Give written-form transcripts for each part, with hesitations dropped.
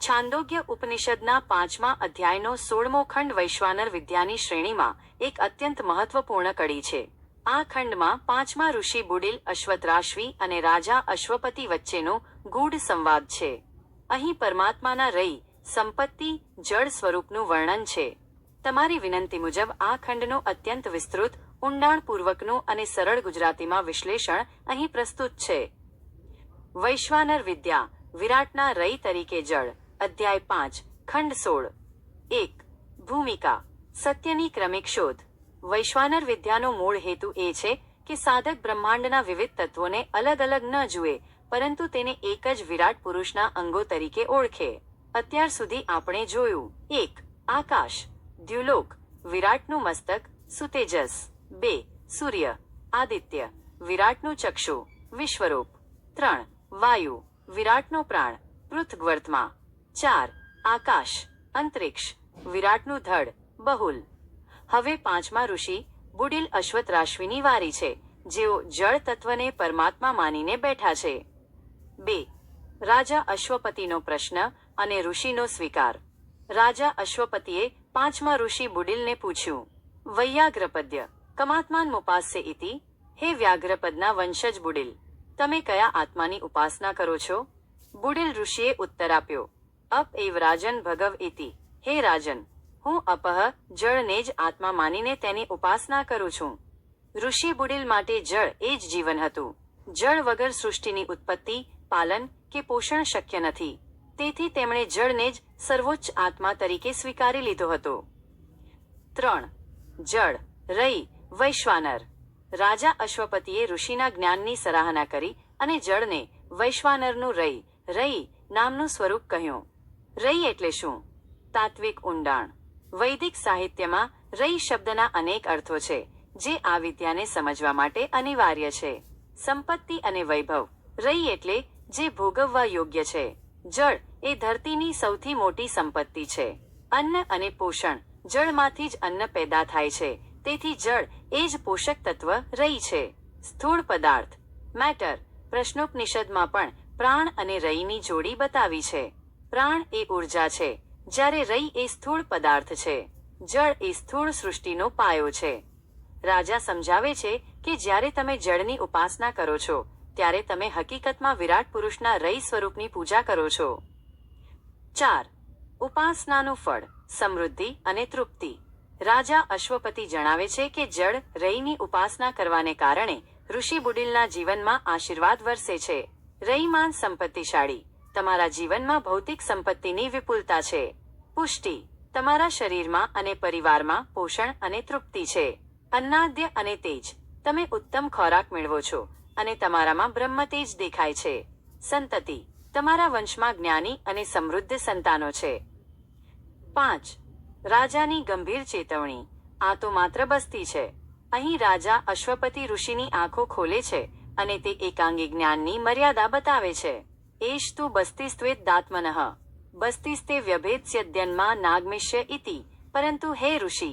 છાંદોગ્ય ઉપનિષદના 5મા અધ્યાયનો 16મો ખંડ વૈશ્વાનર વિદ્યાની શ્રેણીમાં એક અત્યંત મહત્વપૂર્ણ કડી છે. આ ખંડમાં 5મા ઋષિ બુડિલ અશ્વતરાશ્વી અને રાજા અશ્વપતિ વચ્ચેનો ગૂઢ સંવાદ છે. અહીં પરમાત્માના રઈ, સંપત્તિ, જળ સ્વરૂપનું વર્ણન છે. તમારી વિનંતી મુજબ આ ખંડનું અત્યંત વિસ્તૃત, ઊંડાણપૂર્વકનું અને સરળ ગુજરાતીમાં વિશ્લેષણ અહીં પ્રસ્તુત છે. વૈશ્વાનર વિદ્યા, વિરાટના રઈ તરીકે જળ, અધ્યાય 5, ખંડ 16. 1. ભૂમિકા, સત્યની ક્રમિક શોધ. વૈશ્વાનર વિદ્યાનો મૂળ હેતુ એ છે કે સાધક બ્રહ્માંડના વિવિધ તત્વોને અલગ અલગ ન જુએ, પરંતુ તેને એક જ વિરાટ પુરુષના અંગો તરીકે ઓળખે. અત્યાર સુધી આપણે જોયું. 1. આકાશ, દ્યુલોક, વિરાટનું મસ્તક, સુતેજસ. 2. સૂર્ય, આદિત્ય, વિરાટનું ચક્ષુ, વિશ્વરૂપ. 3. વાયુ, વિરાટનો પ્રાણ, પૃથ્વર્તમા. 4. આકાશ, અંતરિક્ષ, વિરાટનું ધડ, બહુલ. હવે 5મા ઋષિ બુડિલ અશ્વતરાશ્વીની વારી છે, જેઓ જળ તત્વને પરમાત્મા માનીને બેઠા છે. 2. રાજા અશ્વપતિનો પ્રશ્ન અને ઋષિનો સ્વીકાર. રાજા અશ્વપતિએ 5મા ઋષિ બુડિલને પૂછ્યું, વૈયાગ્રપદ્ય કમાત્માન મુપાસ્ય ઇતિ. હે વ્યાઘ્રપદના વંશજ બુડિલ, તમે કયા આત્માની ઉપાસના કરો છો? બુડિલ ઋષિએ ઉત્તર આપ્યો, અપ એવ રાજન ભગવ ઇતિ. હે રાજન, હું અપહ, જળને જ આત્મા માનીને તેની ઉપાસના કરું છું. ઋષિ બુડિલ માટે જળ એ જ જીવન હતું. જળ વગર સૃષ્ટિની ઉત્પત્તિ, પાલન કે પોષણ શક્ય નથી. તેથી તેમણે જળને જ સર્વોચ્ચ આત્મા તરીકે સ્વીકારી લીધો હતો. 3. જળ, રઈ, વૈશ્વાનર. રાજા અશ્વપતિએ ઋષિના જ્ઞાનની સરાહના કરી અને જળને વૈશ્વાનરનું રઈ નામનું સ્વરૂપ કહ્યું. રઈ એટલે શું? તાત્વિક ઊંડાણ. વૈદિક સાહિત્યમાં રઈ શબ્દના અનેક અર્થો છે, જે આ વિદ્યાને સમજવા માટે અનિવાર્ય છે. સંપત્તિ અને વૈભવ. રઈ એટલે જે ભોગવવા યોગ્ય છે. જળ એ ધરતીની સૌથી મોટી સંપત્તિ છે. અન્ન અને પોષણ. જળમાંથી જ અન્ન પેદા થાય છે, તેથી જળ એ જ પોષક તત્વ રઈ છે. સ્થૂળ પદાર્થ, મેટર. પ્રશ્નોપનિષદમાં પણ પ્રાણ અને રઈની જોડી બતાવી છે. પ્રાણ એ ઉર્જા છે, જ્યારે રઈ એ સ્થૂળ પદાર્થ છે. જળ એ સ્થૂળ સૃષ્ટિનો પાયો છે. રાજા સમજાવે છે કે જ્યારે તમે જળની ઉપાસના કરો છો, ત્યારે તમે હકીકતમાં વિરાટ પુરુષના રઈ સ્વરૂપની પૂજા કરો છો. 4. ઉપાસનાનું ફળ, સમૃદ્ધિ અને તૃપ્તિ. રાજા અશ્વપતિ જણાવે છે કે જળ, રઈની ઉપાસના કરવાને કારણે ઋષિ બુડિલના જીવનમાં આશીર્વાદ વરસે છે. રઈમાન સંપત્તિશાળી. તમારા જીવનમાં ભૌતિક સંપત્તિની વિપુલતા છે. પુષ્ટિ. તમારા શરીરમાં અને પરિવારમાં પોષણ અને તૃપ્તિ છે. અન્નાદ્ય અને તેજ. તમે ઉત્તમ ખોરાક મેળવો છો અને તમારામાં બ્રહ્મતેજ દેખાય છે. સંતતિ. તમારા વંશમાં જ્ઞાની અને સમૃદ્ધ સંતાનો છે. 5. રાજાની ગંભીર ચેતવણી. આ તો માત્ર બસ્તી છે. અહીં રાજા અશ્વપતિ ઋષિની આંખો ખોલે છે અને તે એકાંગી જ્ઞાનની મર્યાદા બતાવે છે. એશ તુ બસ્તિસ્ત્વેત દાત્મનઃ બસ્તિસ્તે વ્યભેત્સ્યદ્યન્મા નાગમિષ્ય ઇતિ. પરંતુ હે ઋષિ,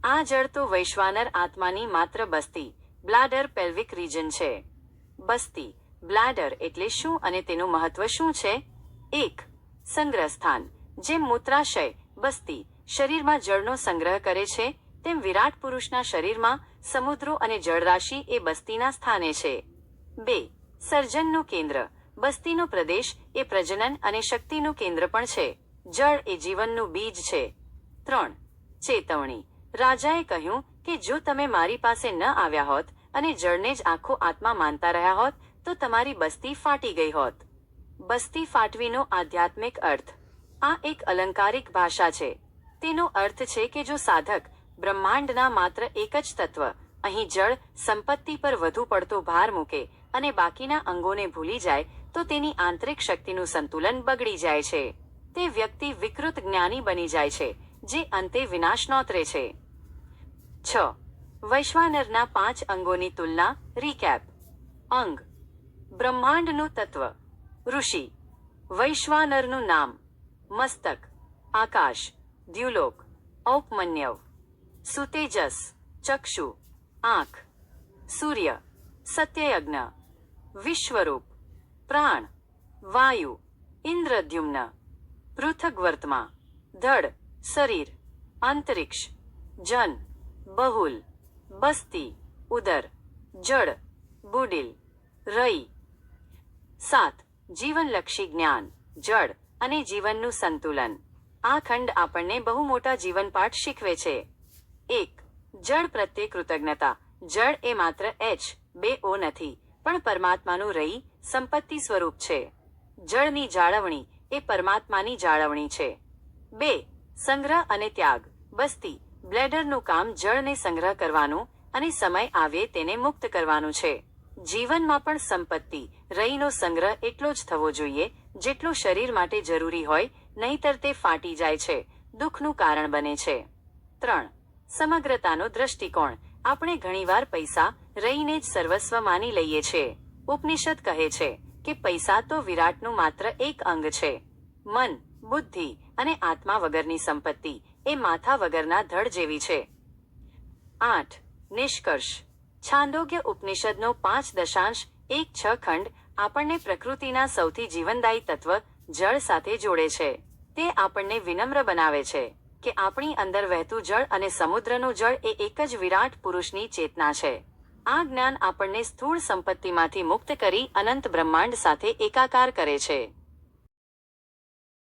આ જળ તો વૈશ્વાનર આત્માની માત્ર બસ્તી, બ્લાડર, પેલ્વિક રીજન છે. બસ્તી, બ્લાડર એટલે શું અને તેનું મહત્વ શું છે? 1. સંગ્રહસ્થાન. જેમ મૂત્રાશય, બસ્તી, શરીરમાં જળનો સંગ્રહ કરે છે, તેમ વિરાટ પુરુષના શરીરમાં સમુદ્રો અને જળરાશિ એ બસ્તીના સ્થાને છે. 2. સર્જનનું કેન્દ્ર. બસ્તીનો પ્રદેશ એ પ્રજનન અને શક્તિનું કેન્દ્ર પણ છે. જળ એ જીવનનું બીજ છે. 3. ચેતવણી. રાજાએ કહ્યું કે જો તમે મારી પાસે ન આવ્યા હોત અને જળને જ આખો આત્મા માનતા રહ્યા હોત, તો તમારી બસ્તી ફાટી ગઈ હોત. બસ્તી ફાટવીનો આધ્યાત્મિક અર્થ. આ એક અલંકારિક ભાષા છે. તેનો અર્થ છે કે જો સાધક બ્રહ્માંડના માત્ર એક જ તત્વ, અહીં જળ, સંપત્તિ પર વધુ પડતો ભાર મૂકે અને બાકીના અંગોને ભૂલી જાય, તો તેની આંતરિક શક્તિનું સંતુલન બગડી જાય છે. તે વ્યક્તિ વિકૃત જ્ઞાની બની જાય છે, જે અંતે વિનાશ નોતરે છે. 6. વૈશ્વાનરના 5 અંગોની તુલના, રીકેપ. અંગ. બ્રહ્માંડનું તત્વ. ઋષિ. વૈશ્વાનરનું નામ. મસ્તક. આકાશ, દ્યુલોક, ઔપમન્યવ. સુતેજસ, ચક્ષુ, આંખ. સૂર્ય, સત્યયજ્ઞ. વિશ્વરૂપ. પ્રાણ. વાયુ, ઇન્દ્રદ્યુમ્ન. પૃથક વર્તમાં ધડ શરીર, અંતરિક્ષ, જન બહુલ, બસ્તી ઉદર, જડ બુડિલ, રઈ. 7. જીવનલક્ષી જ્ઞાન, જળ અને જીવનનું સંતુલન. આ ખંડ આપણને બહુ મોટા જીવનપાઠ શીખવે છે. 1. જળ પ્રત્યે કૃતજ્ઞતા. જળ એ માત્ર H2O નથી, પણ પરમાત્માનું રઈ સંપત્તિ સ્વરૂપ છે. જળની જાળવણી એ પરમાત્માની જાળવણી છે. 2. સંગ્રહ અને ત્યાગ. બસ્તી બ્લેડરનું કામ જળને સંગ્રહ કરવાનું અને સમય આવે તેને મુક્ત કરવાનું છે. જીવનમાં પણ સંપત્તિ રઈનો સંગ્રહ એટલો જ થવો જોઈએ જેટલો શરીર માટે જરૂરી હોય, નહીંતર તે ફાટી જાય છે, દુઃખનું કારણ બને છે. 3. સમગ્રતાનો દ્રષ્ટિકોણ. આપણે ઘણીવાર પૈસા રઈને જ સર્વસ્વ માની લઈએ છીએ. ઉપનિષદ કહે છે કે પૈસા તો વિરાટનું માત્ર એક અંગ છે. મન, બુદ્ધિ અને આત્મા વગરની સંપત્તિ એ માથા વગરના ધડ જેવી છે. 8. નિષ્કર્ષ. છાંદોગ્ય ઉપનિષદનો 5.16 ખંડ આપણને પ્રકૃતિના સૌથી જીવનદાયી તત્વ જળ સાથે જોડે છે. તે આપણને વિનમ્ર બનાવે છે કે આપણી અંદર વહેતું જળ અને સમુદ્રનું જળ એ એક જ વિરાટ પુરુષની ચેતના છે. આ જ્ઞાન આપણને સ્થૂળ સંપત્તિમાંથી મુક્ત કરી અનંત બ્રહ્માંડ સાથે એકાકાર કરે છે.